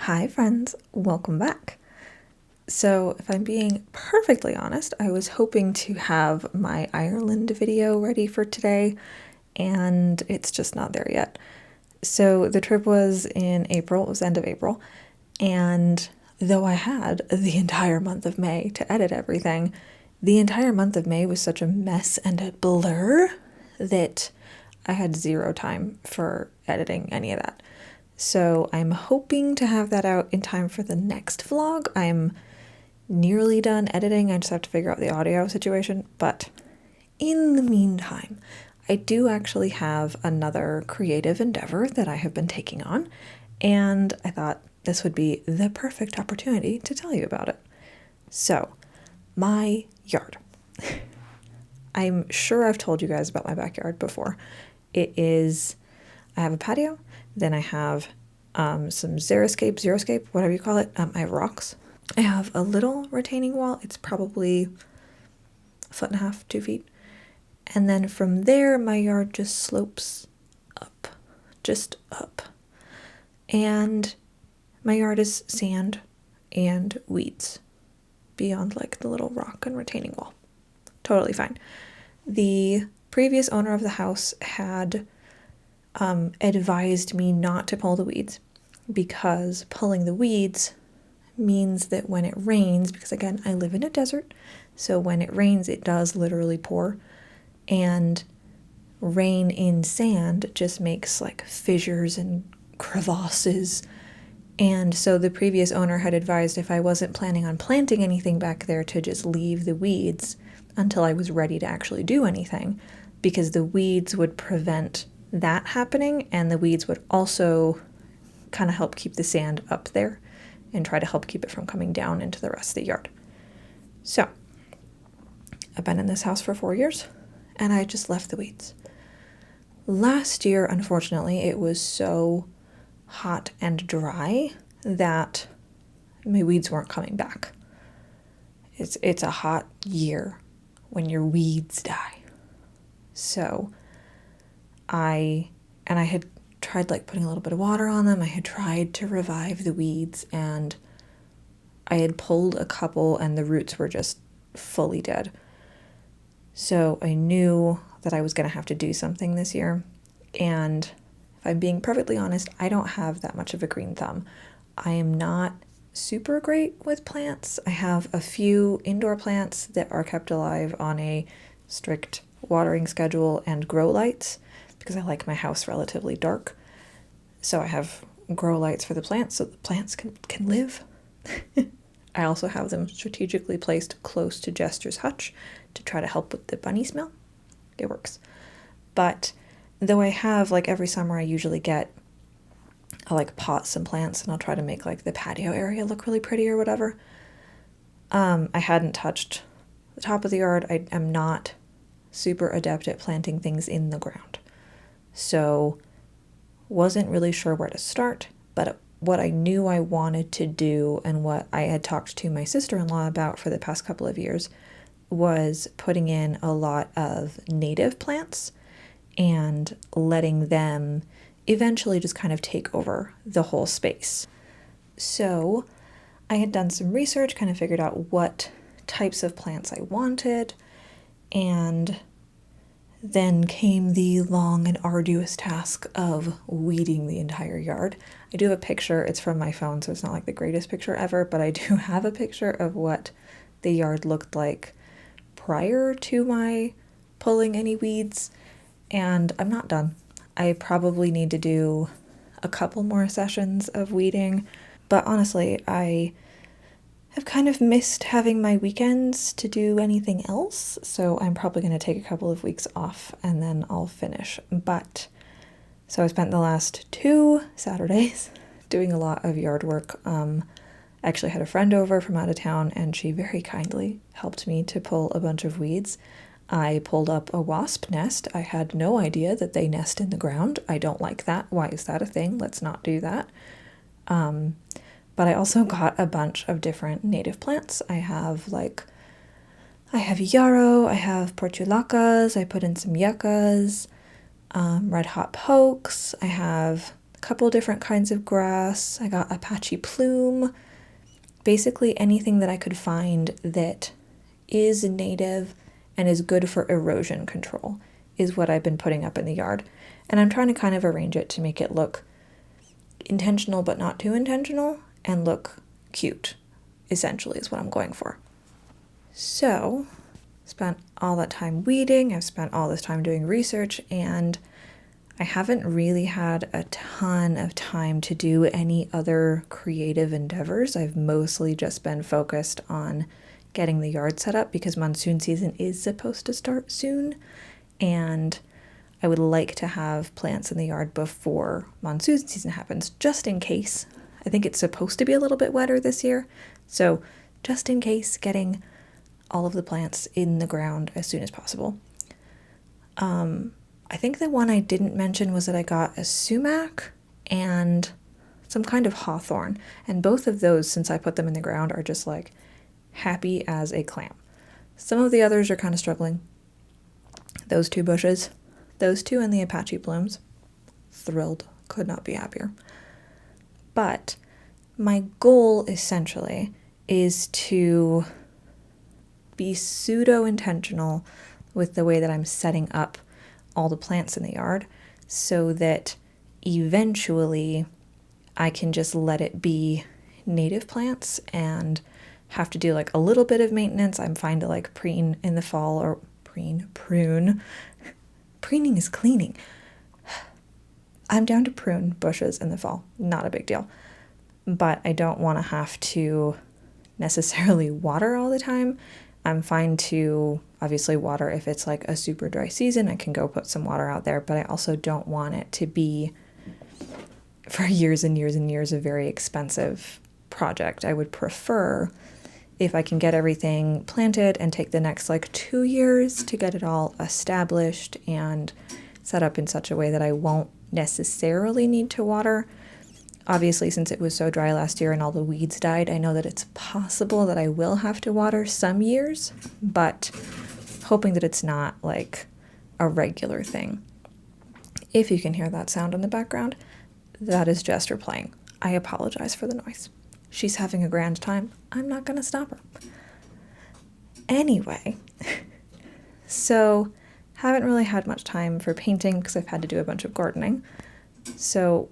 Hi friends, welcome back. So if I'm being perfectly honest, I was hoping to have my Ireland video ready for today, and it's just not there yet. So the trip was in April, it was end of April, and though I had the entire month of May to edit everything, the entire month of May was such a mess and a blur that I had zero time for editing any of that. So I'm hoping to have that out in time for the next vlog. I'm nearly done editing. I just have to figure out the audio situation. But in the meantime, I do actually have another creative endeavor that I have been taking on, and I thought this would be the perfect opportunity to tell you about it. So, my yard. I'm sure I've told you guys about my backyard before. I have a patio, then I have some xeriscape, whatever you call it. I have rocks. I have a little retaining wall. It's probably 1.5 feet, 2 feet. And then from there, my yard just slopes up, just up. And my yard is sand and weeds beyond like the little rock and retaining wall. Totally fine. The previous owner of the house had advised me not to pull the weeds because pulling the weeds means that when it rains, because again, I live in a desert, so when it rains, it does literally pour, and rain in sand just makes like fissures and crevasses. And so the previous owner had advised if I wasn't planning on planting anything back there to just leave the weeds until I was ready to actually do anything, because the weeds would prevent that happening, and the weeds would also kind of help keep the sand up there and try to help keep it from coming down into the rest of the yard. So I've been in this house for 4 years, and I just left the weeds. Last year, unfortunately, it was so hot and dry that my weeds weren't coming back. It's a hot year when your weeds die. So I had tried like putting a little bit of water on them. I had tried to revive the weeds, and I had pulled a couple and the roots were just fully dead. So I knew that I was going to have to do something this year. And if I'm being perfectly honest, I don't have that much of a green thumb. I am not super great with plants. I have a few indoor plants that are kept alive on a strict watering schedule and grow lights, because I like my house relatively dark. So I have grow lights for the plants so the plants can live. I also have them strategically placed close to Jester's hutch to try to help with the bunny smell. It works. But though I have, like every summer I usually I'll like pot some plants and I'll try to make like the patio area look really pretty or whatever. I hadn't touched the top of the yard. I am not super adept at planting things in the ground. So wasn't really sure where to start, but what I knew I wanted to do and what I had talked to my sister-in-law about for the past couple of years was putting in a lot of native plants and letting them eventually just kind of take over the whole space. So I had done some research, kind of figured out what types of plants I wanted, and then came the long and arduous task of weeding the entire yard. I do have a picture. It's from my phone, so it's not like the greatest picture ever, but I do have a picture of what the yard looked like prior to my pulling any weeds, and I'm not done. I probably need to do a couple more sessions of weeding, but honestly, I have kind of missed having my weekends to do anything else, so I'm probably going to take a couple of weeks off and then I'll finish. So I spent the last 2 Saturdays doing a lot of yard work. I actually had a friend over from out of town, and she very kindly helped me to pull a bunch of weeds. I pulled up a wasp nest. I had no idea that they nest in the ground. I don't like that. Why is that a thing? Let's not do that. But I also got a bunch of different native plants. I have yarrow, I have portulacas, I put in some yuccas, red hot pokes, I have a couple different kinds of grass. I got Apache plume, basically anything that I could find that is native and is good for erosion control is what I've been putting up in the yard. And I'm trying to kind of arrange it to make it look intentional but not too intentional and look cute, essentially, is what I'm going for. So, spent all that time weeding, I've spent all this time doing research, and I haven't really had a ton of time to do any other creative endeavors. I've mostly just been focused on getting the yard set up because monsoon season is supposed to start soon, and I would like to have plants in the yard before monsoon season happens, just in case. I think it's supposed to be a little bit wetter this year, so just in case, getting all of the plants in the ground as soon as possible. I think the one I didn't mention was that I got a sumac and some kind of hawthorn, and both of those, since I put them in the ground, are just like happy as a clam. Some of the others are kind of struggling. Those two bushes, those two and the Apache blooms, thrilled, could not be happier. But my goal essentially is to be pseudo-intentional with the way that I'm setting up all the plants in the yard so that eventually I can just let it be native plants and have to do like a little bit of maintenance. I'm fine to like preen in the fall or prune. Preening is cleaning. I'm down to prune bushes in the fall. Not a big deal. But I don't want to have to necessarily water all the time. I'm fine to obviously water if it's like a super dry season. I can go put some water out there, but I also don't want it to be for years and years and years a very expensive project. I would prefer if I can get everything planted and take the next like 2 years to get it all established and set up in such a way that I won't necessarily need to water. Obviously, since it was so dry last year and all the weeds died, I know that it's possible that I will have to water some years, but hoping that it's not like a regular thing. If you can hear that sound in the background, that is Jester playing. I apologize for the noise. She's having a grand time. I'm not going to stop her. Anyway, so haven't really had much time for painting because I've had to do a bunch of gardening. So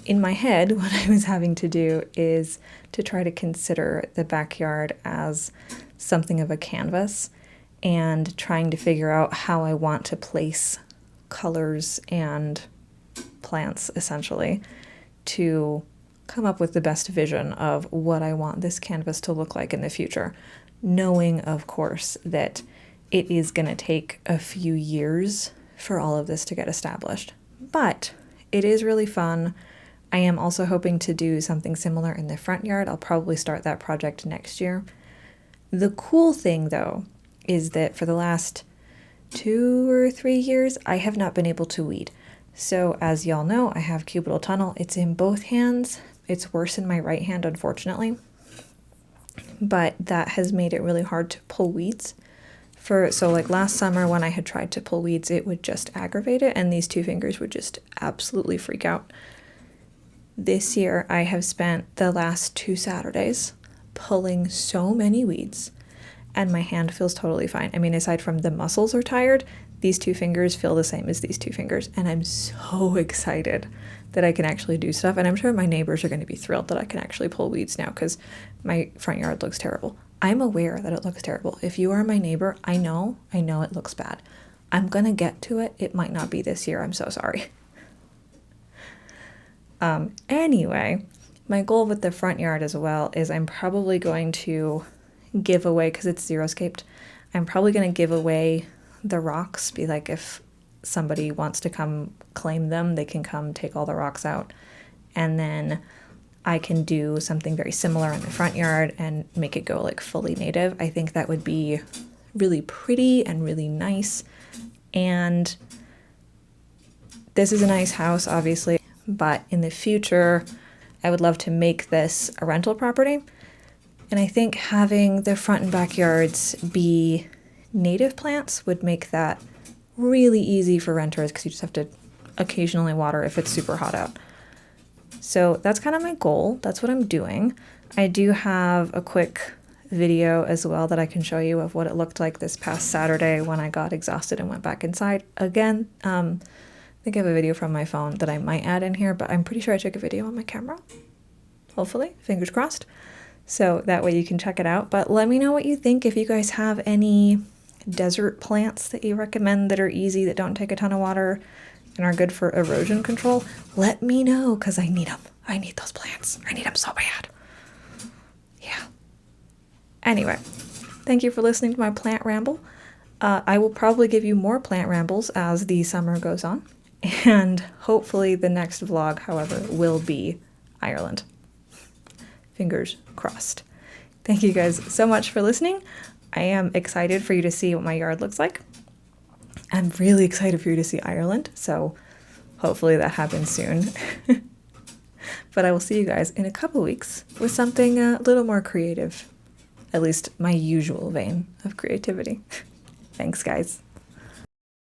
in my head, what I was having to do is to try to consider the backyard as something of a canvas and trying to figure out how I want to place colors and plants, essentially, to come up with the best vision of what I want this canvas to look like in the future, knowing, of course, that it is going to take a few years for all of this to get established. But it is really fun. I am also hoping to do something similar in the front yard. I'll probably start that project next year. The cool thing, though, is that for the last 2 or 3 years, I have not been able to weed. So as y'all know, I have cubital tunnel. It's in both hands. It's worse in my right hand, unfortunately. But that has made it really hard to pull weeds. So like last summer when I had tried to pull weeds, it would just aggravate it, and these 2 fingers would just absolutely freak out. This year, I have spent the last 2 Saturdays pulling so many weeds, and my hand feels totally fine. I mean, aside from the muscles are tired, these 2 fingers feel the same as these 2 fingers, and I'm so excited that I can actually do stuff, and I'm sure my neighbors are going to be thrilled that I can actually pull weeds now, because my front yard looks terrible. I'm aware that it looks terrible. If you are my neighbor, I know it looks bad. I'm going to get to it. It might not be this year. I'm so sorry. Anyway, my goal with the front yard as well is I'm probably going to give away, because it's xeriscaped, I'm probably going to give away the rocks. Be like, if somebody wants to come claim them, they can come take all the rocks out. And then I can do something very similar in the front yard and make it go like fully native. I think that would be really pretty and really nice. And this is a nice house, obviously, but in the future, I would love to make this a rental property. And I think having the front and backyards be native plants would make that really easy for renters, because you just have to occasionally water if it's super hot out. So that's kind of my goal. That's what I'm doing. I do have a quick video as well that I can show you of what it looked like this past Saturday when I got exhausted and went back inside. Again, I think I have a video from my phone that I might add in here, but I'm pretty sure I took a video on my camera. Hopefully, fingers crossed. So that way you can check it out. But let me know what you think. If you guys have any desert plants that you recommend that are easy, that don't take a ton of water and are good for erosion control, let me know, because I need them. I need those plants. I need them so bad. Yeah. Anyway, thank you for listening to my plant ramble. I will probably give you more plant rambles as the summer goes on. And hopefully the next vlog, however, will be Ireland. Fingers crossed. Thank you guys so much for listening. I am excited for you to see what my yard looks like. I'm really excited for you to see Ireland, so hopefully that happens soon. But I will see you guys in a couple weeks with something a little more creative, at least my usual vein of creativity. Thanks, guys.